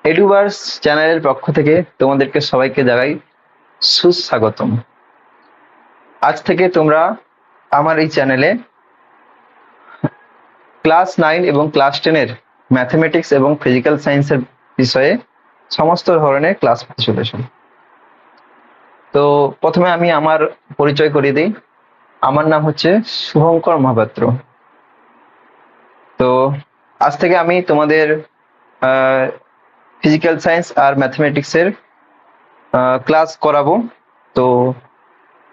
এডুভার্স চ্যানেলের পক্ষ থেকে তোমাদেরকে সবাইকে জানাই সুস্বাগতম। আজ থেকে তোমরা আমার এই চ্যানেলে ক্লাস 9 এবং ক্লাস 10 এর ম্যাথমেটিক্স এবং ফিজিক্যাল সায়েন্সের বিষয়ে সমস্ত ধরনের ক্লাস পেতে চলেছো। তো প্রথমে আমি আমার পরিচয় করিয়ে দিই। আমার নাম হচ্ছে শুভঙ্কর মহাপাত্র। তো আজ থেকে আমি তোমাদের ফিজিক্যাল সায়েন্স আর ম্যাথমেটিক্সের ক্লাস করাবো। তো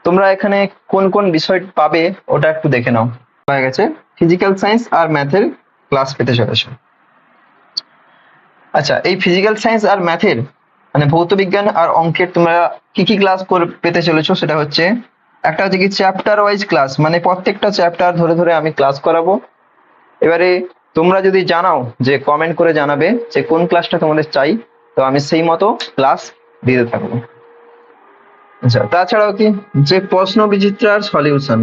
তোমরা এখানে কোন কোন বিষয় পাবে ওটা একটু দেখে নাও। হয়ে গেছে, ফিজিক্যাল সায়েন্স আর ম্যাথের ক্লাস পেতে চলেছো। আচ্ছা, এই ফিজিক্যাল সায়েন্স আর ম্যাথের মানে ভৌত বিজ্ঞান আর অঙ্কের তোমরা কি কি ক্লাস পেতে চলেছো সেটা হচ্ছে, একটা হচ্ছে কি চ্যাপ্টার ওয়াইজ ক্লাস, মানে প্রত্যেকটা চ্যাপ্টার ধরে ধরে আমি ক্লাস করাবো। এবারে তোমরা যদি জানাও যে কমেন্ট করে জানাবে যে কোন ক্লাসটা তোমাদের চাই, তো আমি সেই মতো ক্লাস দিতে থাকবো। আচ্ছা, তাছাড়াও কি যে প্রশ্ন বিচিত্রার সলিউশন,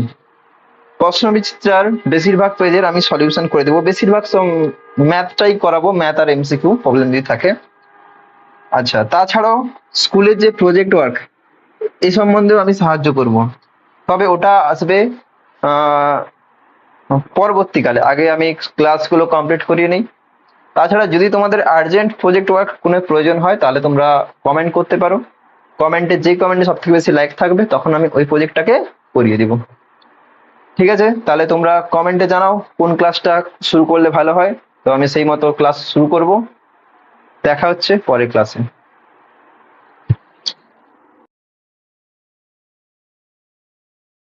প্রশ্ন বিচিত্রার বেশিরভাগ পেজের আমি সলিউশন করে দেবো। বেশিরভাগ ম্যাথটাই করাবো, ম্যাথ আর এমসিকিউ প্রবলেম যদি থাকে। আচ্ছা, তাছাড়াও স্কুলের যে প্রজেক্ট ওয়ার্ক এই সম্বন্ধেও আমি সাহায্য করব, তবে ওটা আসবে পরবর্তীকালে। আগে আমি ক্লাসগুলো কমপ্লিট করিয়ে নিই। তাছাড়া যদি তোমাদের আর্জেন্ট প্রজেক্ট ওয়ার্ক কোনো প্রয়োজন হয় তাহলে তোমরা কমেন্ট করতে পারো। কমেন্টে যে কমেন্টে সব থেকে বেশি লাইক থাকবে তখন আমি ওই প্রজেক্টটাকে করিয়ে দিব। ঠিক আছে, তাহলে তোমরা কমেন্টে জানাও কোন ক্লাসটা শুরু করলে ভালো হয়, তো আমি সেই মতো ক্লাস শুরু করব। দেখা হচ্ছে পরের ক্লাসে।